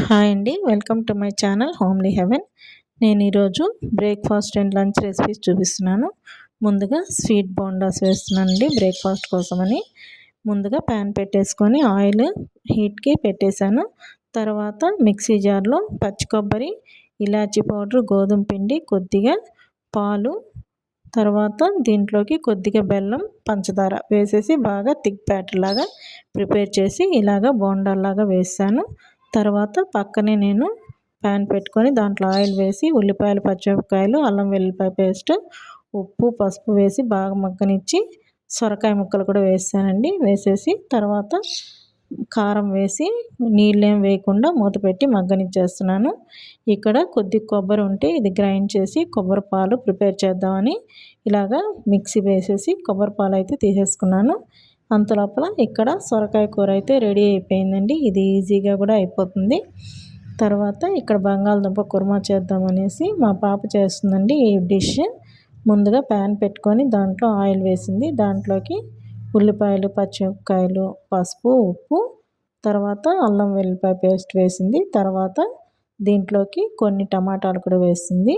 Hi అండి, welcome to my channel homely heaven. నేను ఈరోజు బ్రేక్ఫాస్ట్ అండ్ లంచ్ రెసిపీస్ చూపిస్తున్నాను. ముందుగా స్వీట్ బోండాస్ వేస్తున్నానండి బ్రేక్ఫాస్ట్ కోసమని. ముందుగా ప్యాన్ పెట్టేసుకొని ఆయిల్ హీట్కి పెట్టేశాను. తర్వాత మిక్సీ జార్లో పచ్చి కొబ్బరి, ఇలాచీ పౌడర్, గోధుమ పిండి, కొద్దిగా పాలు, తర్వాత దీంట్లోకి కొద్దిగా బెల్లం, పంచదార వేసేసి బాగా థిక్ బ్యాటర్ లాగా ప్రిపేర్ చేసి ఇలాగ బోండాల్లాగా వేసాను. తర్వాత పక్కనే నేను ప్యాన్ పెట్టుకొని దాంట్లో ఆయిల్ వేసి ఉల్లిపాయలు, పచ్చిమిరపకాయలు, అల్లం వెల్లుల్లిపాయ పేస్ట్, ఉప్పు, పసుపు వేసి బాగా మగ్గనిచ్చి సొరకాయ ముక్కలు కూడా వేసానండి. వేసేసి తర్వాత కారం వేసి నీళ్ళేం వేయకుండా మూత పెట్టి మగ్గనిచ్చేస్తున్నాను. ఇక్కడ కొద్ది కొబ్బరి ఉంటే ఇది గ్రైండ్ చేసి కొబ్బరి పాలు ప్రిపేర్ చేద్దామని ఇలాగా మిక్సీ వేసేసి కొబ్బరి పాలు అయితే తీసేసుకున్నాను. అంతలోపల ఇక్కడ సొరకాయ కూర అయితే రెడీ అయిపోయిందండి. ఇది ఈజీగా కూడా అయిపోతుంది. తర్వాత ఇక్కడ బంగాళదుంప కుర్మా చేద్దామనేసి మా పాప చేస్తుందండి ఈ డిష్. ముందుగా ప్యాన్ పెట్టుకొని దాంట్లో ఆయిల్ వేసింది. దాంట్లోకి ఉల్లిపాయలు, పచ్చిమిరపకాయలు, పసుపు, ఉప్పు, తర్వాత అల్లం వెల్లుల్లిపాయ పేస్ట్ వేసింది. తర్వాత దీంట్లోకి కొన్ని టమాటాలు కూడా వేసింది.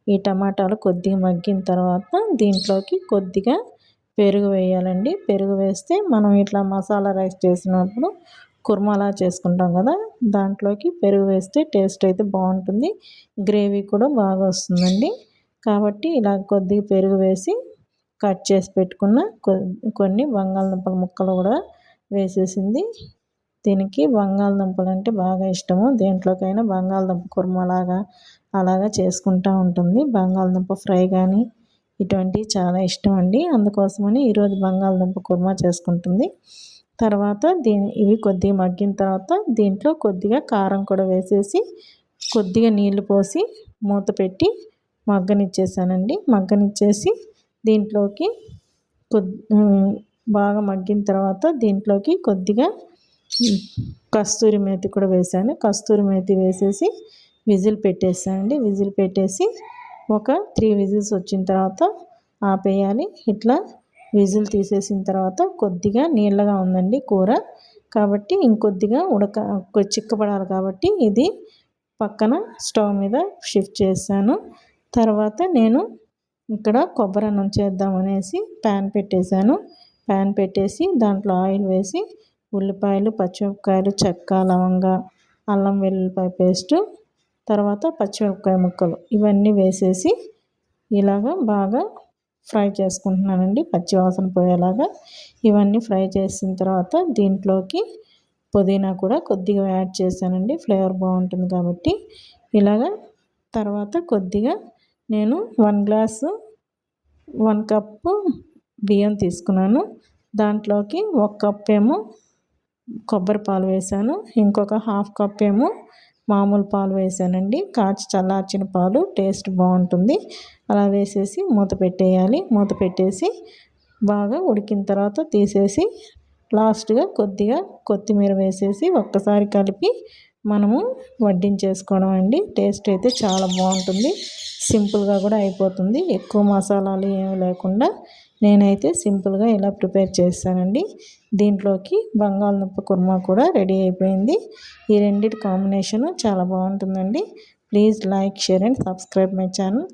ఈ టమాటాలు కొద్దిగా మగ్గిన తర్వాత దీంట్లోకి కొద్దిగా పెరుగు వేయాలండి. పెరుగు వేస్తే మనం ఇట్లా మసాలా రైస్ చేసినప్పుడు కుర్మాలా చేసుకుంటాం కదా, దాంట్లోకి పెరుగు వేస్తే టేస్ట్ అయితే బాగుంటుంది, గ్రేవీ కూడా బాగా వస్తుందండి. కాబట్టి ఇలా కొద్దిగా పెరుగు వేసి కట్ చేసి పెట్టుకున్న కొన్ని బంగాళదుంపల ముక్కలు కూడా వేసేసింది. దీనికి బంగాళదుంపలు అంటే బాగా ఇష్టము. దేంట్లోకైనా బంగాళదుంప కుర్మలాగా అలాగా చేసుకుంటూ ఉంటుంది. బంగాళదుంప ఫ్రై కానీ ఇటువంటివి చాలా ఇష్టం అండి. అందుకోసమని ఈరోజు బంగాళదుంప కుర్మా చేసుకుంటుంది. తర్వాత ఇవి కొద్దిగా మగ్గిన తర్వాత దీంట్లో కొద్దిగా కారం కూడా వేసేసి కొద్దిగా నీళ్లు పోసి మూత పెట్టి మగ్గనిచ్చేసానండి. మగ్గనిచ్చేసి దీంట్లోకి బాగా మగ్గిన తర్వాత దీంట్లోకి కొద్దిగా కస్తూరి మేతి కూడా వేసాను. కస్తూరి మేతి వేసేసి విజిల్ పెట్టేసానండి. విజిల్ పెట్టేసి ఒక 3 విజిల్స్ వచ్చిన తర్వాత ఆపేయాలి. ఇట్లా విజిల్ తీసేసిన తర్వాత కొద్దిగా నీళ్ళగా ఉందండి కూర, కాబట్టి ఇంకొద్దిగా చిక్కపడాలి కాబట్టి ఇది పక్కన స్టవ్ మీద షిఫ్ట్ చేశాను. తర్వాత నేను ఇక్కడ కొబ్బరి అన్నం చేద్దామనేసి ప్యాన్ పెట్టేశాను. ప్యాన్ పెట్టేసి దాంట్లో ఆయిల్ వేసి ఉల్లిపాయలు, పచ్చిమిరపకాయలు, చెక్క, లవంగ, అల్లం వెల్లుల్లిపాయ పేస్టు, తర్వాత పచ్చిమిరపకాయ ముక్కలు ఇవన్నీ వేసేసి ఇలాగ బాగా ఫ్రై చేసుకుంటున్నానండి, పచ్చి వాసన పోయేలాగా. ఇవన్నీ ఫ్రై చేసిన తర్వాత దీంట్లోకి పుదీనా కూడా కొద్దిగా యాడ్ చేశానండి, ఫ్లేవర్ బాగుంటుంది కాబట్టి. ఇలాగ తర్వాత కొద్దిగా నేను 1 కప్పు బియ్యం తీసుకున్నాను. దాంట్లోకి 1 కప్ ఏమో కొబ్బరి పాలు వేసాను, ఇంకొక 1/2 కప్ ఏమో మామూలు పాలు వేసానండి. కాచి చల్లార్చిన పాలు టేస్ట్ బాగుంటుంది. అలా వేసేసి మూత పెట్టేయాలి. మూత పెట్టేసి బాగా ఉడికిన తర్వాత తీసేసి లాస్ట్గా కొద్దిగా కొత్తిమీర వేసేసి ఒక్కసారి కలిపి మనము వడ్డించేసుకోవడం అండి. టేస్ట్ అయితే చాలా బాగుంటుంది, సింపుల్గా కూడా అయిపోతుంది. ఎక్కువ మసాలాలు ఏమి లేకుండా నేనైతే సింపుల్గా ఇలా ప్రిపేర్ చేస్తానండి. దీంట్లోకి బంగాళదుంప కుర్మా కూడా రెడీ అయిపోయింది. ఈ రెండింటి కాంబినేషన్ చాలా బాగుంటుందండి. Please like, share and subscribe my channel.